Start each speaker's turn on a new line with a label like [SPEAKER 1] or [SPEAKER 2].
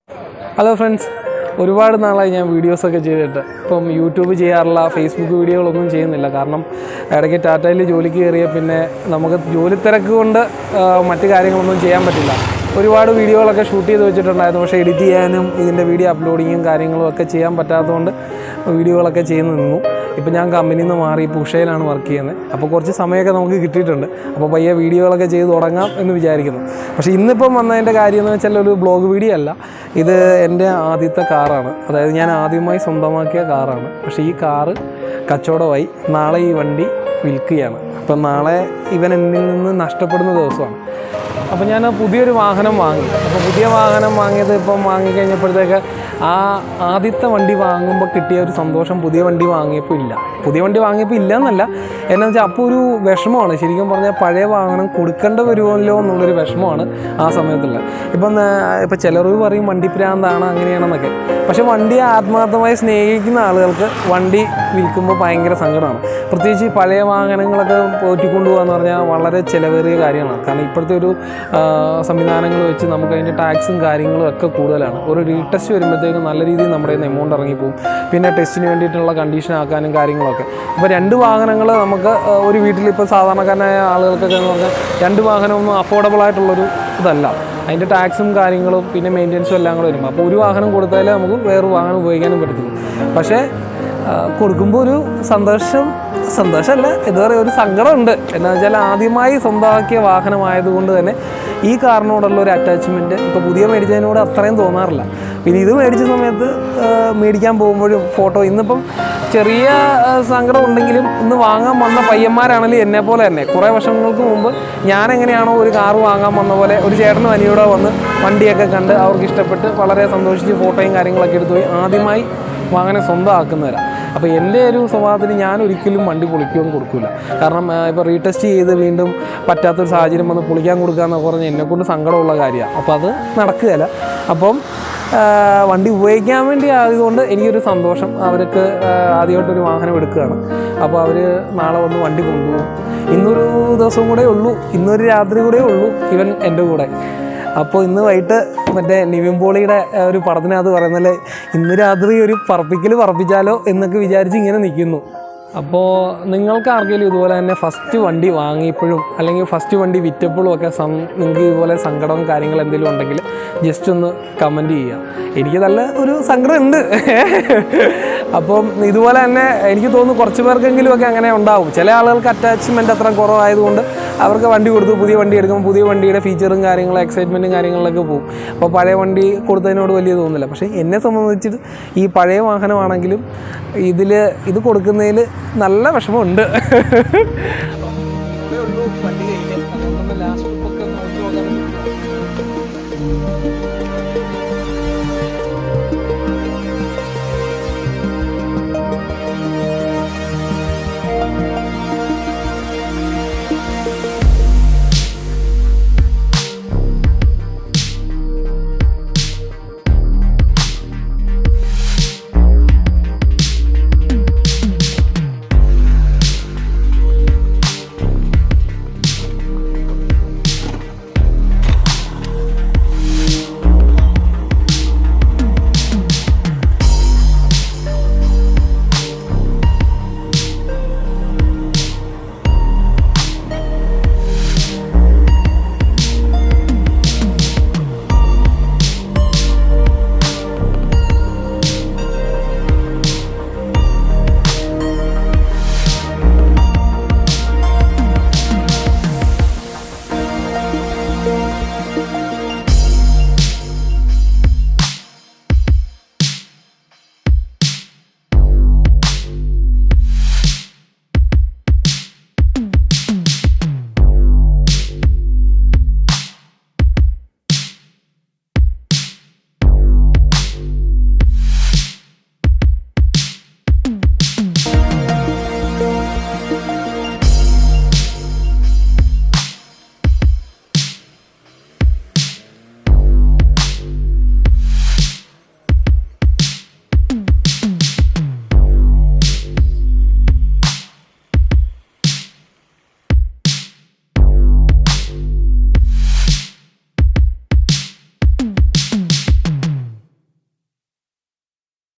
[SPEAKER 1] Hello friends, ഒരുപാട് നാളായി ഞാൻ വീഡിയോസൊക്കെ ചെയ്തിട്ട്. ഇപ്പം യൂട്യൂബ് ചെയ്യാറില്ല, ഫേസ്ബുക്ക് വീഡിയോകളൊന്നും ചെയ്യുന്നില്ല. കാരണം ഇടയ്ക്ക് ടാറ്റയിൽ ജോലിക്ക് കയറിയ പിന്നെ നമുക്ക് ജോലി തിരക്ക് കൊണ്ട് മറ്റു കാര്യങ്ങളൊന്നും ചെയ്യാൻ പറ്റില്ല. ഒരുപാട് വീഡിയോകളൊക്കെ ഷൂട്ട് ചെയ്ത് വെച്ചിട്ടുണ്ടായിരുന്നു. പക്ഷേ എഡിറ്റ് ചെയ്യാനും ഇതിൻ്റെ വീഡിയോ അപ്ലോഡിങ്ങും കാര്യങ്ങളും ഒക്കെ ചെയ്യാൻ പറ്റാത്തതുകൊണ്ട് വീഡിയോകളൊക്കെ ചെയ്ത് നിന്നു. ഇപ്പോൾ ഞാൻ കമ്പനിയിൽ നിന്ന് മാറി ഇപ്പോൾ ഉഷയിലാണ് വർക്ക് ചെയ്യുന്നത്. അപ്പോൾ കുറച്ച് സമയമൊക്കെ നമുക്ക് കിട്ടിയിട്ടുണ്ട്. അപ്പോൾ പയ്യെ വീഡിയോകളൊക്കെ ചെയ്ത് തുടങ്ങാം എന്ന് വിചാരിക്കുന്നു. പക്ഷേ ഇന്നിപ്പം വന്നതിൻ്റെ കാര്യം എന്ന് വെച്ചാൽ ഒരു ബ്ലോഗ് വീഡിയോ അല്ല. ഇത് എൻ്റെ ആദ്യത്തെ കാറാണ്. അതായത് ഞാൻ ആദ്യമായി സ്വന്തമാക്കിയ കാറാണ്. പക്ഷേ ഈ കാറ് കച്ചവടമായി. നാളെ ഈ വണ്ടി വിൽക്കുകയാണ്. അപ്പം നാളെ ഇവൻ എന്നിൽ നിന്ന് നഷ്ടപ്പെടുന്ന ദിവസമാണ്. അപ്പോൾ ഞാൻ പുതിയൊരു വാഹനം വാങ്ങി. അപ്പോൾ പുതിയ വാഹനം വാങ്ങിയത് ഇപ്പം വാങ്ങിക്കഴിഞ്ഞപ്പോഴത്തേക്ക് ആ ആദ്യത്തെ വണ്ടി വാങ്ങുമ്പോൾ കിട്ടിയ ഒരു സന്തോഷം പുതിയ വണ്ടി വാങ്ങിയപ്പോൾ ഇല്ല. പുതിയ വണ്ടി വാങ്ങിയപ്പോൾ ഇല്ല എന്നല്ല, എന്നാന്ന് വെച്ചാൽ അപ്പോൾ ഒരു വിഷമമാണ്. ശരിക്കും പറഞ്ഞാൽ പഴയ വാഹനം കൊടുക്കേണ്ട വരുമല്ലോ എന്നുള്ളൊരു വിഷമമാണ് ആ സമയത്തുള്ള. ഇപ്പം ചിലർ പറയും വണ്ടി പ്രാന്താണ് അങ്ങനെയാണെന്നൊക്കെ. പക്ഷേ വണ്ടിയെ ആത്മാർത്ഥമായി സ്നേഹിക്കുന്ന ആളുകൾക്ക് വണ്ടി വിൽക്കുമ്പോൾ ഭയങ്കര സങ്കടമാണ്. പ്രത്യേകിച്ച് പഴയ വാഹനങ്ങളൊക്കെ പോറ്റിക്കൊണ്ടു പോകാന്ന് പറഞ്ഞാൽ വളരെ ചിലവേറിയ കാര്യമാണ്. കാരണം ഇപ്പോഴത്തെ ഒരു സംവിധാനങ്ങൾ വെച്ച് നമുക്ക് അതിൻ്റെ ടാക്സും കാര്യങ്ങളും ഒക്കെ കൂടുതലാണ്. ഒരു റീടെസ്റ്റ് വരുമ്പോഴത്തേക്കും നല്ല രീതിയിൽ നമ്മുടെ കയ്യിൽ നിന്ന് എമൗണ്ട് ഇറങ്ങിപ്പോവും. പിന്നെ ടെസ്റ്റിന് വേണ്ടിയിട്ടുള്ള കണ്ടീഷൻ ആക്കാനും കാര്യങ്ങളൊക്കെ. അപ്പോൾ രണ്ട് വാഹനങ്ങൾ നമുക്ക് ഒരു വീട്ടിൽ ഇപ്പോൾ സാധാരണക്കാരനായ ആളുകൾക്കൊക്കെ എന്ന് പറഞ്ഞാൽ രണ്ട് വാഹനമൊന്നും അഫോർഡബിൾ ആയിട്ടുള്ളൊരു ഇതല്ല. അതിൻ്റെ ടാക്സും കാര്യങ്ങളും പിന്നെ മെയിൻ്റെനൻസും എല്ലാം കൂടെ വരുമ്പോൾ അപ്പോൾ ഒരു വാഹനം കൊടുത്താലേ നമുക്ക് വേറൊരു വാഹനം ഉപയോഗിക്കാനും പറ്റത്തുള്ളൂ. പക്ഷേ കൊടുക്കുമ്പോൾ ഒരു സന്തോഷമല്ല, എന്താ പറയുക, ഒരു സങ്കടമുണ്ട്. എന്താണെന്ന് വെച്ചാൽ ആദ്യമായി സ്വന്തമാക്കിയ വാഹനമായതുകൊണ്ട് തന്നെ ഈ കാറിനോടുള്ള ഒരു അറ്റാച്ച്മെൻറ്റ് ഇപ്പോൾ പുതിയ മേടിച്ചതിനോട് അത്രയും തോന്നാറില്ല. പിന്നെ ഇത് മേടിച്ച സമയത്ത് മേടിക്കാൻ പോകുമ്പോഴും ഫോട്ടോ ഇന്നിപ്പം ചെറിയ സങ്കടം ഉണ്ടെങ്കിലും ഇന്ന് വാങ്ങാൻ വന്ന പയ്യന്മാരാണെങ്കിലും എന്നെപ്പോലെ തന്നെ കുറേ വർഷങ്ങൾക്ക് മുമ്പ് ഞാനെങ്ങനെയാണോ ഒരു കാറ് വാങ്ങാൻ വന്ന പോലെ ഒരു ചേട്ടനും അനിയൂടെ വന്ന് വണ്ടിയൊക്കെ കണ്ട് അവർക്ക് ഇഷ്ടപ്പെട്ട് വളരെ സന്തോഷിച്ച് ഫോട്ടോയും കാര്യങ്ങളൊക്കെ എടുത്തു പോയി ആദ്യമായി വാഹനം സ്വന്തമാക്കുന്നവരാണ്. അപ്പോൾ എൻ്റെ ഒരു സ്വഭാവത്തിന് ഞാൻ ഒരിക്കലും വണ്ടി പൊളിക്കുകയും കൊടുക്കില്ല. കാരണം ഇപ്പോൾ റീടെസ്റ്റ് ചെയ്ത് വീണ്ടും പറ്റാത്തൊരു സാഹചര്യം വന്ന് പൊളിക്കാൻ കൊടുക്കുക എന്നൊക്കെ പറഞ്ഞാൽ എന്നെക്കൊണ്ട് സങ്കടമുള്ള കാര്യമാണ്. അപ്പോൾ അത് നടക്കുകയില്ല. അപ്പം വണ്ടി ഉപയോഗിക്കാൻ വേണ്ടി ആയതുകൊണ്ട് എനിക്കൊരു സന്തോഷം. അവർക്ക് ആദ്യമായിട്ടൊരു വാഹനം എടുക്കുകയാണ്. അപ്പോൾ അവർ നാളെ വന്ന് വണ്ടി കൊണ്ടുപോകും. ഇന്നൊരു ദിവസം കൂടെ ഉള്ളൂ, ഇന്നൊരു രാത്രി കൂടെ ഉള്ളൂ ഇവൻ എൻ്റെ കൂടെ. അപ്പോൾ ഇന്ന് വൈകിട്ട് മറ്റേ നിവിൻ പോളിയുടെ ഒരു പടത്തിനകത്ത് പറയുന്നല്ലേ, ഇന്ന് രാത്രി ഒരു പറപ്പിച്ചാലോ എന്നൊക്കെ വിചാരിച്ച് ഇങ്ങനെ നിൽക്കുന്നു. അപ്പോൾ നിങ്ങൾക്ക് ആർക്കെങ്കിലും ഇതുപോലെ തന്നെ ഫസ്റ്റ് വണ്ടി വാങ്ങിയപ്പോഴും അല്ലെങ്കിൽ ഫസ്റ്റ് വണ്ടി വിറ്റപ്പോഴും ഒക്കെ നിങ്ങൾക്ക് ഇതുപോലെ സങ്കടവും കാര്യങ്ങളും എന്തെങ്കിലും ഉണ്ടെങ്കിൽ ജസ്റ്റ് ഒന്ന് കമൻറ്റ് ചെയ്യുക. എനിക്ക് നല്ല ഒരു സങ്കടമുണ്ട്. അപ്പം ഇതുപോലെ തന്നെ എനിക്ക് തോന്നുന്നു കുറച്ച് പേർക്കെങ്കിലും ഒക്കെ അങ്ങനെ ഉണ്ടാവും. ചില ആളുകൾക്ക് അറ്റാച്ച്മെൻറ്റ് അത്ര കുറവായതുകൊണ്ട് അവർക്ക് വണ്ടി കൊടുത്ത് പുതിയ വണ്ടി എടുക്കുമ്പോൾ പുതിയ വണ്ടിയുടെ ഫീച്ചറും കാര്യങ്ങളും എക്സൈറ്റ്മെൻറ്റും കാര്യങ്ങളിലൊക്കെ പോകും. അപ്പോൾ പഴയ വണ്ടി കൊടുത്തതിനോട് വലിയ തോന്നുന്നില്ല. പക്ഷേ എന്നെ സംബന്ധിച്ചിട്ട് ഈ പഴയ വാഹനമാണെങ്കിലും ഇത് കൊടുക്കുന്നതിൽ നല്ല വിഷമമുണ്ട്.